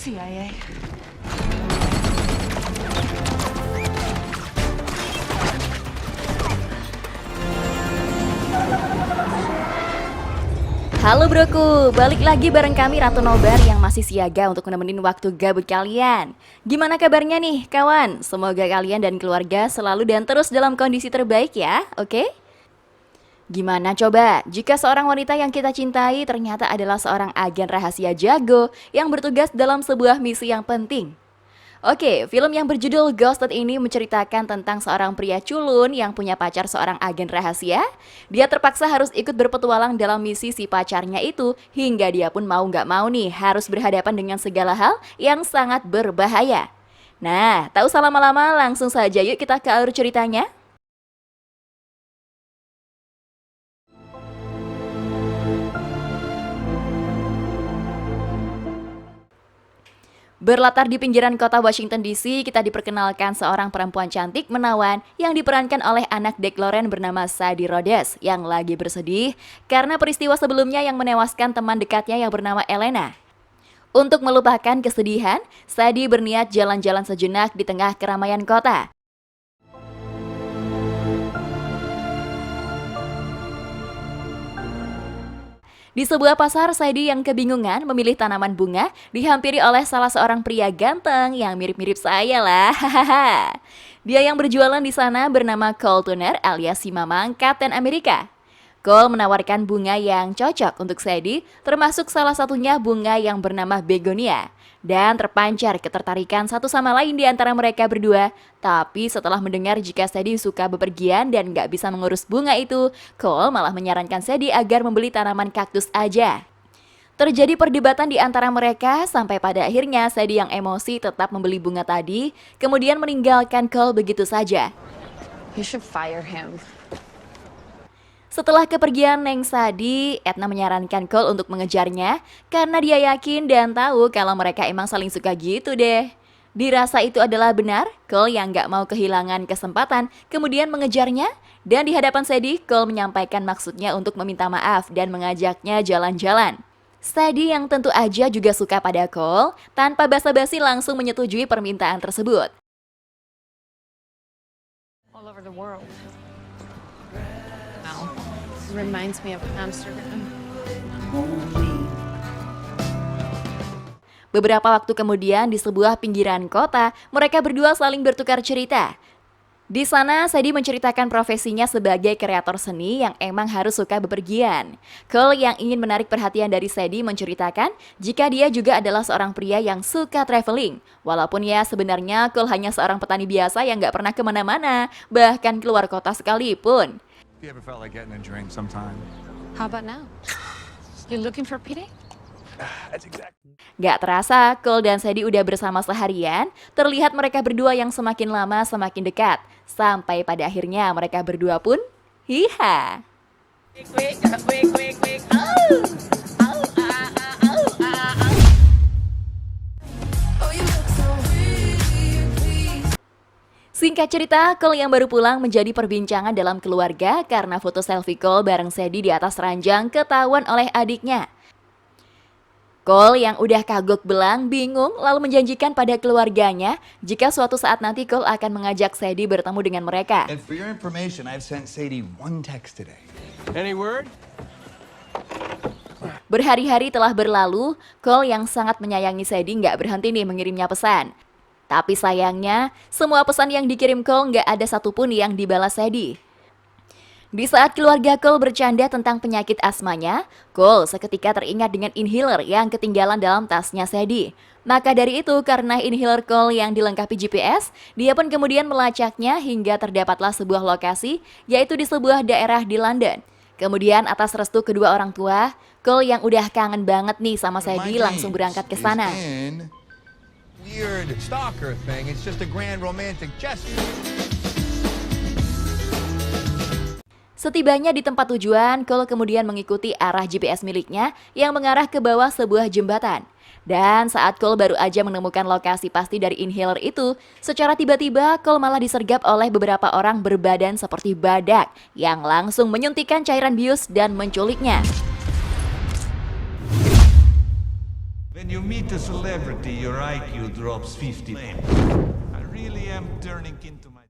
CIA. Halo broku, balik lagi bareng kami Ratu Nobar yang masih siaga untuk nemenin waktu gabut kalian. Gimana kabarnya nih kawan? Semoga kalian dan keluarga selalu dan terus dalam kondisi terbaik ya, oke? Gimana coba jika seorang wanita yang kita cintai ternyata adalah seorang agen rahasia jago yang bertugas dalam sebuah misi yang penting? Oke, film yang berjudul Ghosted ini menceritakan tentang seorang pria culun yang punya pacar seorang agen rahasia. Dia terpaksa harus ikut berpetualang dalam misi si pacarnya itu, hingga dia pun mau nggak mau nih harus berhadapan dengan segala hal yang sangat berbahaya. Nah, tak usah lama-lama, langsung saja yuk kita ke alur ceritanya. Berlatar di pinggiran kota Washington DC, kita diperkenalkan seorang perempuan cantik menawan yang diperankan oleh anak Jack Loren bernama Sadie Rhodes yang lagi bersedih karena peristiwa sebelumnya yang menewaskan teman dekatnya yang bernama Elena. Untuk melupakan kesedihan, Sadie berniat jalan-jalan sejenak di tengah keramaian kota. Di sebuah pasar, Sadie yang kebingungan memilih tanaman bunga dihampiri oleh salah seorang pria ganteng yang mirip-mirip saya lah. Dia yang berjualan di sana bernama Cole Turner alias si Mamang Kapten Amerika. Cole menawarkan bunga yang cocok untuk Sadie, termasuk salah satunya bunga yang bernama begonia. Dan terpancar ketertarikan satu sama lain di antara mereka berdua. Tapi setelah mendengar jika Sadie suka bepergian dan gak bisa mengurus bunga itu, Cole malah menyarankan Sadie agar membeli tanaman kaktus aja. Terjadi perdebatan di antara mereka sampai pada akhirnya Sadie yang emosi tetap membeli bunga tadi, kemudian meninggalkan Cole begitu saja. You should fire him. Setelah kepergian Neng Sadie, Edna menyarankan Cole untuk mengejarnya karena dia yakin dan tahu kalau mereka emang saling suka gitu deh. Dirasa itu adalah benar, Cole yang gak mau kehilangan kesempatan kemudian mengejarnya dan di hadapan Sadie, Cole menyampaikan maksudnya untuk meminta maaf dan mengajaknya jalan-jalan. Sadie yang tentu aja juga suka pada Cole, tanpa basa-basi langsung menyetujui permintaan tersebut. All over the world. Wow. Reminds me of Amsterdam. Beberapa waktu kemudian di sebuah pinggiran kota, mereka berdua saling bertukar cerita. Di sana, Sadie menceritakan profesinya sebagai kreator seni yang emang harus suka bepergian. Cole yang ingin menarik perhatian dari Sadie menceritakan jika dia juga adalah seorang pria yang suka traveling. Walaupun ya sebenarnya Cole hanya seorang petani biasa yang gak pernah kemana-mana, bahkan keluar kota sekalipun. You ever felt like getting a drink sometime? How about now? You looking for Pete? That's exactly. Gak terasa, Cole dan Sadie udah bersama seharian, terlihat mereka berdua yang semakin lama semakin dekat. Sampai pada akhirnya mereka berdua pun, hiha. Singkat cerita, Cole yang baru pulang menjadi perbincangan dalam keluarga karena foto selfie Cole bareng Sadie di atas ranjang ketahuan oleh adiknya. Cole yang udah kagok belang bingung lalu menjanjikan pada keluarganya jika suatu saat nanti Cole akan mengajak Sadie bertemu dengan mereka. And for your information, I've sent Sadie one text today. Any word? Berhari-hari telah berlalu, Cole yang sangat menyayangi Sadie nggak berhenti nih mengirimnya pesan. Tapi sayangnya, semua pesan yang dikirim Cole nggak ada satupun yang dibalas Sadie. Di saat keluarga Cole bercanda tentang penyakit asmanya, Cole seketika teringat dengan inhaler yang ketinggalan dalam tasnya Sadie. Maka dari itu, karena inhaler Cole yang dilengkapi GPS, dia pun kemudian melacaknya hingga terdapatlah sebuah lokasi, yaitu di sebuah daerah di London. Kemudian atas restu kedua orang tua, Cole yang udah kangen banget nih sama Sadie langsung berangkat ke sana. Weird stalker thing. It's just a grand romantic gesture. Setibanya di tempat tujuan, Cole kemudian mengikuti arah GPS miliknya yang mengarah ke bawah sebuah jembatan. Dan saat Cole baru aja menemukan lokasi pasti dari inhaler itu, secara tiba-tiba Cole malah disergap oleh beberapa orang berbadan seperti badak yang langsung menyuntikkan cairan bius dan menculiknya. Then you you meet a celebrity, your IQ drops 50. I really am turning into my...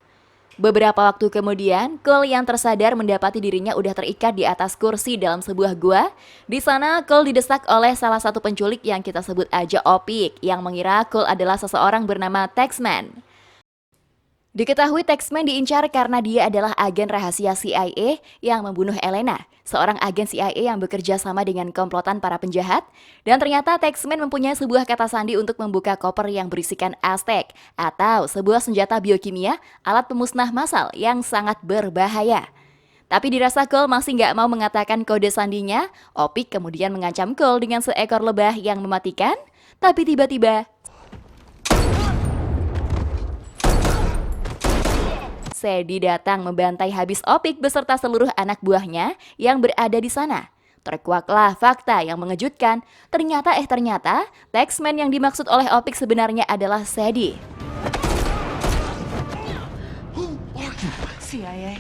Beberapa waktu kemudian, Cole yang tersadar mendapati dirinya udah terikat di atas kursi dalam sebuah gua. Di sana, Cole didesak oleh salah satu penculik yang kita sebut aja Opik, yang mengira Cole adalah seseorang bernama Taxman. Diketahui Taxman diincar karena dia adalah agen rahasia CIA yang membunuh Elena, seorang agen CIA yang bekerja sama dengan komplotan para penjahat. Dan ternyata Taxman mempunyai sebuah kata sandi untuk membuka koper yang berisikan Aztec, atau sebuah senjata biokimia, alat pemusnah massal yang sangat berbahaya. Tapi dirasa Cole masih nggak mau mengatakan kode sandinya, Opik kemudian mengancam Cole dengan seekor lebah yang mematikan. Tapi tiba-tiba Sadie datang membantai habis Opik beserta seluruh anak buahnya yang berada di sana. Terkuaklah fakta yang mengejutkan. Ternyata Taxman yang dimaksud oleh Opik sebenarnya adalah Sadie. CIA.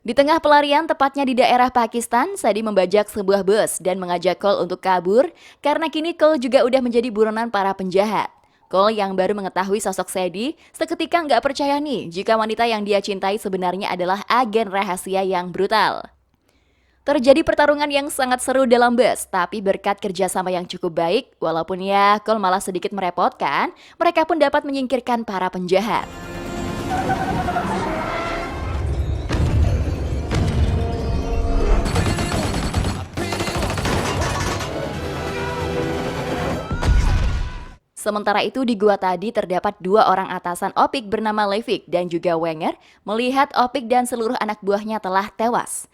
Di tengah pelarian, tepatnya di daerah Pakistan, Sadie membajak sebuah bus dan mengajak Cole untuk kabur karena kini Cole juga udah menjadi buronan para penjahat. Cole yang baru mengetahui sosok Sadie seketika nggak percaya nih jika wanita yang dia cintai sebenarnya adalah agen rahasia yang brutal. Terjadi pertarungan yang sangat seru dalam bus, tapi berkat kerjasama yang cukup baik, walaupun ya Cole malah sedikit merepotkan, mereka pun dapat menyingkirkan para penjahat. Sementara itu di gua tadi terdapat dua orang atasan Opik bernama Levick dan juga Wenger melihat Opik dan seluruh anak buahnya telah tewas.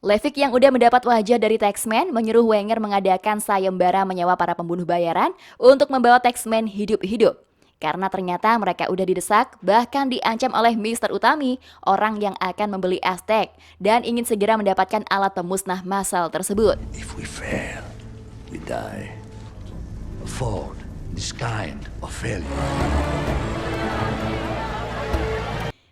Levick yang udah mendapat wajah dari Taxman menyuruh Wenger mengadakan sayembara menyewa para pembunuh bayaran untuk membawa Taxman hidup-hidup. Karena ternyata mereka udah didesak, bahkan diancam oleh Mr. Utami, orang yang akan membeli Aztec dan ingin segera mendapatkan alat pemusnah massal tersebut. If we fail, we die. Afford this kind of failure.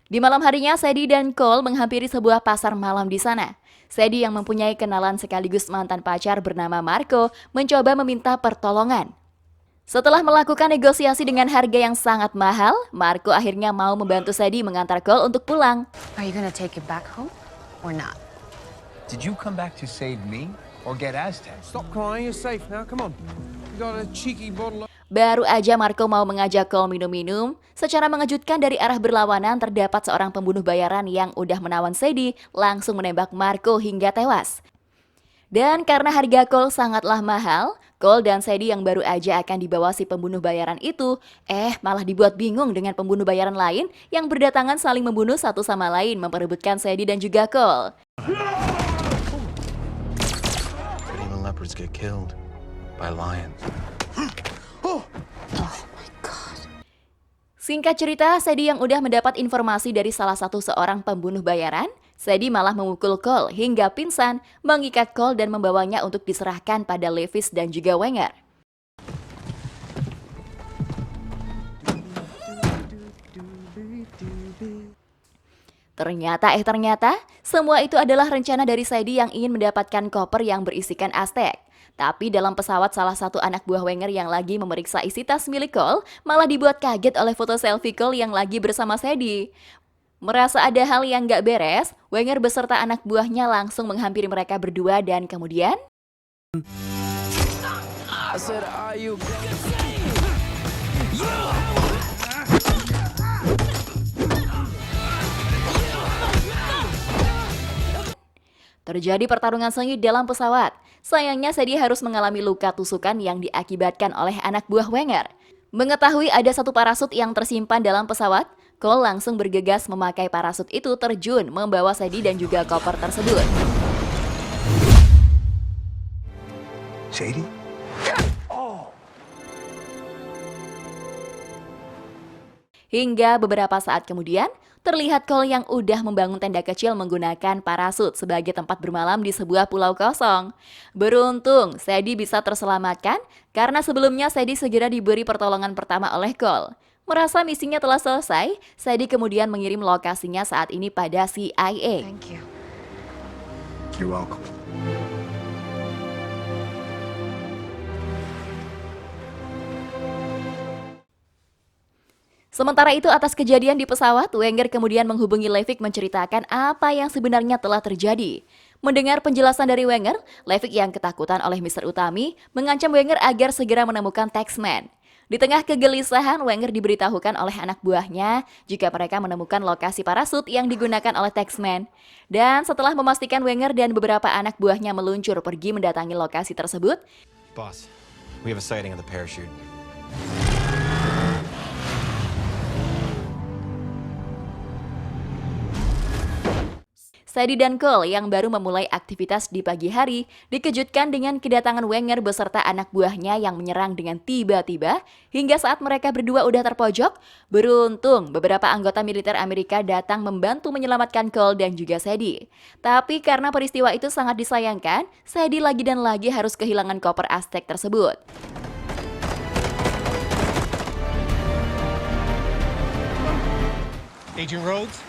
Di malam harinya, Sadie dan Cole menghampiri sebuah pasar malam di sana. Sadie yang mempunyai kenalan sekaligus mantan pacar bernama Marco mencoba meminta pertolongan. Setelah melakukan negosiasi dengan harga yang sangat mahal, Marco akhirnya mau membantu Sadie mengantar Cole untuk pulang. Are you gonna take it back home or not? Did you come back to save me or get Aztec? Stop crying, you're safe now, come on. You got a cheeky bottle of... Baru aja Marco mau mengajak Cole minum-minum, secara mengejutkan dari arah berlawanan terdapat seorang pembunuh bayaran yang udah menawan Sadie langsung menembak Marco hingga tewas. Dan karena harga Cole sangatlah mahal, Cole dan Sadie yang baru aja akan dibawa si pembunuh bayaran itu, malah dibuat bingung dengan pembunuh bayaran lain yang berdatangan saling membunuh satu sama lain memperebutkan Sadie dan juga Cole. Even leopards get killed by lions. Singkat cerita, Sadie yang udah mendapat informasi dari salah satu seorang pembunuh bayaran, Sadie malah memukul Cole hingga pingsan, mengikat Cole dan membawanya untuk diserahkan pada Levis dan juga Wenger. Ternyata, semua itu adalah rencana dari Sadie yang ingin mendapatkan koper yang berisikan Aztec. Tapi dalam pesawat salah satu anak buah Wenger yang lagi memeriksa isi tas milik Cole malah dibuat kaget oleh foto selfie Cole yang lagi bersama Sadie. Merasa ada hal yang gak beres, Wenger beserta anak buahnya langsung menghampiri mereka berdua dan kemudian... Terjadi pertarungan sengit dalam pesawat. Sayangnya Sadie harus mengalami luka tusukan yang diakibatkan oleh anak buah Wenger. Mengetahui ada satu parasut yang tersimpan dalam pesawat, Cole langsung bergegas memakai parasut itu terjun membawa Sadie dan juga koper tersebut. Sadie? Hingga beberapa saat kemudian, terlihat Cole yang udah membangun tenda kecil menggunakan parasut sebagai tempat bermalam di sebuah pulau kosong. Beruntung, Sadie bisa terselamatkan karena sebelumnya Sadie segera diberi pertolongan pertama oleh Cole. Merasa misinya telah selesai, Sadie kemudian mengirim lokasinya saat ini pada CIA. Thank you. You're welcome. Sementara itu atas kejadian di pesawat, Wenger kemudian menghubungi Levick menceritakan apa yang sebenarnya telah terjadi. Mendengar penjelasan dari Wenger, Levick yang ketakutan oleh Mr. Utami mengancam Wenger agar segera menemukan Taxman. Di tengah kegelisahan, Wenger diberitahukan oleh anak buahnya jika mereka menemukan lokasi parasut yang digunakan oleh Taxman. Dan setelah memastikan Wenger dan beberapa anak buahnya meluncur pergi mendatangi lokasi tersebut, Boss, we have a sighting of the parachute. Sadie dan Cole yang baru memulai aktivitas di pagi hari dikejutkan dengan kedatangan Wenger beserta anak buahnya yang menyerang dengan tiba-tiba hingga saat mereka berdua udah terpojok. Beruntung beberapa anggota militer Amerika datang membantu menyelamatkan Cole dan juga Sadie. Tapi karena peristiwa itu sangat disayangkan, Sadie lagi dan lagi harus kehilangan koper Aztec tersebut. Agent Rhodes,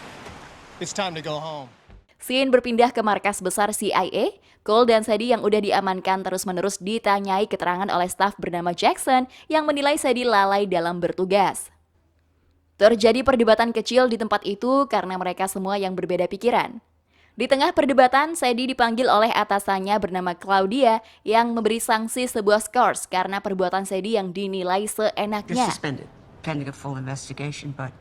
it's time to go home. Scene berpindah ke markas besar CIA. Cole dan Sadie yang udah diamankan terus-menerus ditanyai keterangan oleh staf bernama Jackson yang menilai Sadie lalai dalam bertugas. Terjadi perdebatan kecil di tempat itu karena mereka semua yang berbeda pikiran. Di tengah perdebatan, Sadie dipanggil oleh atasannya bernama Claudia yang memberi sanksi sebuah skors karena perbuatan Sadie yang dinilai You're seenaknya. suspended, pending a full investigation, but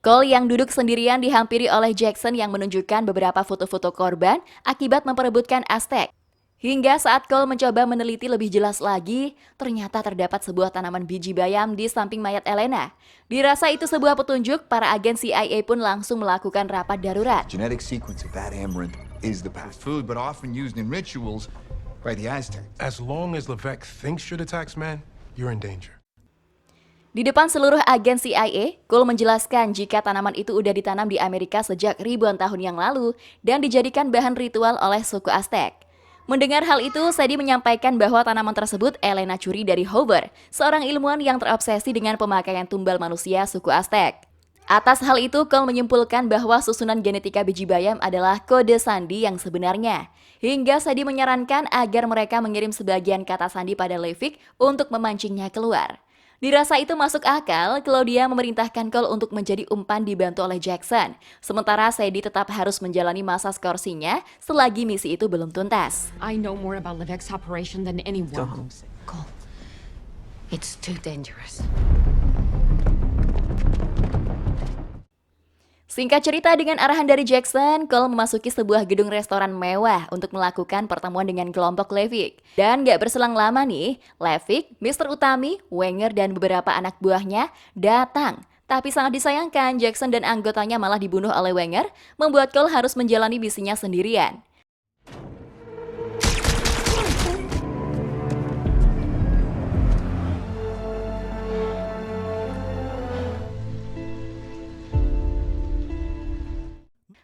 Cole yang duduk sendirian dihampiri oleh Jackson yang menunjukkan beberapa foto-foto korban akibat memperebutkan Aztec. Hingga saat Cole mencoba meneliti lebih jelas lagi, ternyata terdapat sebuah tanaman biji bayam di samping mayat Elena. Dirasa itu sebuah petunjuk, para agen CIA pun langsung melakukan rapat darurat. Genetic sequence of that amaranth is the past food, but often used in rituals by the Aztecs. As long as Levesque thinks you're the tax man, you're in danger. Di depan seluruh agen CIA, Cole menjelaskan jika tanaman itu udah ditanam di Amerika sejak ribuan tahun yang lalu dan dijadikan bahan ritual oleh suku Aztec. Mendengar hal itu, Sadie menyampaikan bahwa tanaman tersebut Elena curi dari Hoover, seorang ilmuwan yang terobsesi dengan pemakaian tumbal manusia suku Aztec. Atas hal itu, Cole menyimpulkan bahwa susunan genetika biji bayam adalah kode sandi yang sebenarnya. Hingga Sadie menyarankan agar mereka mengirim sebagian kata sandi pada Levick untuk memancingnya keluar. Dirasa itu masuk akal, Claudia memerintahkan Cole untuk menjadi umpan dibantu oleh Jackson. Sementara Sadie tetap harus menjalani masa skorsinya selagi misi itu belum tuntas. I know more about Levesque's operation than anyone. go home. Cole, it's too dangerous. Singkat cerita, dengan arahan dari Jackson, Cole memasuki sebuah gedung restoran mewah untuk melakukan pertemuan dengan kelompok Levick. Dan gak berselang lama nih, Levick, Mr. Utami, Wenger, dan beberapa anak buahnya datang. Tapi sangat disayangkan, Jackson dan anggotanya malah dibunuh oleh Wenger, membuat Cole harus menjalani misinya sendirian.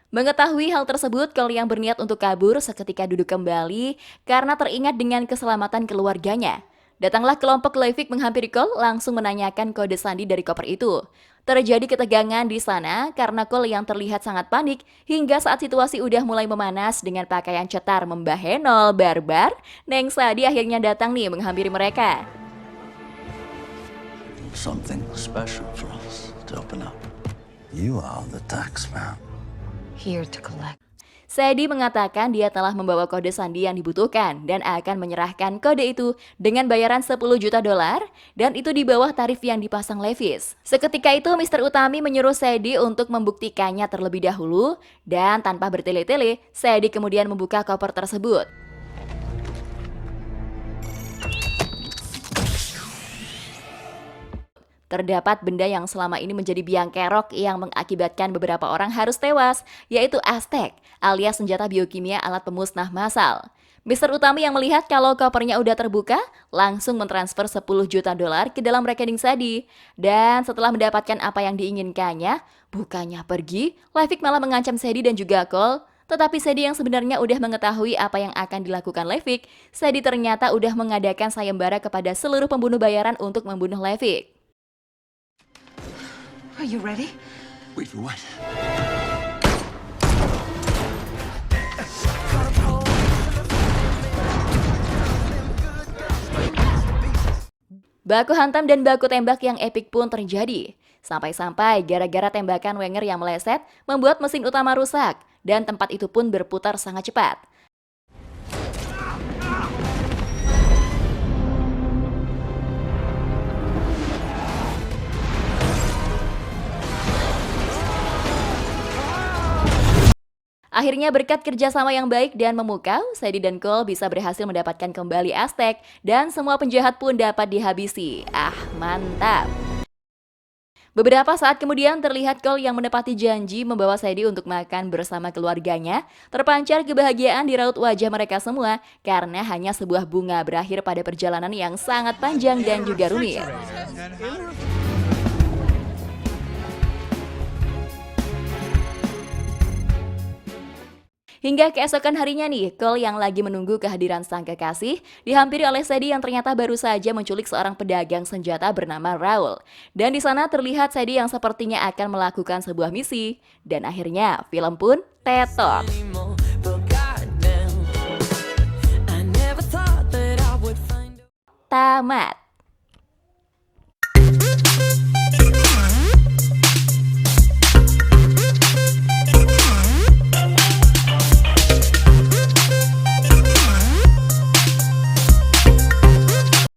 Mengetahui hal tersebut, Cole yang berniat untuk kabur seketika duduk kembali karena teringat dengan keselamatan keluarganya. Datanglah kelompok Levick menghampiri Cole langsung menanyakan kode sandi dari koper itu. Terjadi ketegangan di sana karena Cole yang terlihat sangat panik hingga saat situasi udah mulai memanas dengan pakaian cetar membahenol barbar, Neng Sadie akhirnya datang nih menghampiri mereka. Something special for us to open up. You are the tax man. Here to collect. Sadie mengatakan dia telah membawa kode sandi yang dibutuhkan dan akan menyerahkan kode itu dengan bayaran 10 juta dolar dan itu di bawah tarif yang dipasang Levis. Seketika itu Mr. Utami menyuruh Sadie untuk membuktikannya terlebih dahulu dan tanpa bertele-tele, Sadie kemudian membuka koper tersebut. Terdapat benda yang selama ini menjadi biang kerok yang mengakibatkan beberapa orang harus tewas, yaitu Aztec, alias senjata biokimia alat pemusnah massal. Mr. Utami yang melihat kalau kopernya udah terbuka, langsung mentransfer 10 juta dolar ke dalam rekening Sadie. Dan setelah mendapatkan apa yang diinginkannya, bukannya pergi, Levick malah mengancam Sadie dan juga Cole. Tetapi Sadie yang sebenarnya udah mengetahui apa yang akan dilakukan Levick, Sadie ternyata udah mengadakan sayembara kepada seluruh pembunuh bayaran untuk membunuh Levick. Are you ready? Wait for what? Baku hantam dan baku tembak yang epik pun terjadi. Sampai-sampai gara-gara tembakan Wenger yang meleset, membuat mesin utama rusak, dan tempat itu pun berputar sangat cepat. Akhirnya berkat kerjasama yang baik dan memukau, Sadie dan Cole bisa berhasil mendapatkan kembali Aztec dan semua penjahat pun dapat dihabisi. Ah, mantap! Beberapa saat kemudian terlihat Cole yang menepati janji membawa Sadie untuk makan bersama keluarganya. Terpancar kebahagiaan di raut wajah mereka semua karena hanya sebuah bunga berakhir pada perjalanan yang sangat panjang dan juga rumit. Hingga keesokan harinya nih, Cole yang lagi menunggu kehadiran sang kekasih dihampiri oleh Sadie yang ternyata baru saja menculik seorang pedagang senjata bernama Raul. Dan di sana terlihat Sadie yang sepertinya akan melakukan sebuah misi. Dan akhirnya film pun tetok. Tamat.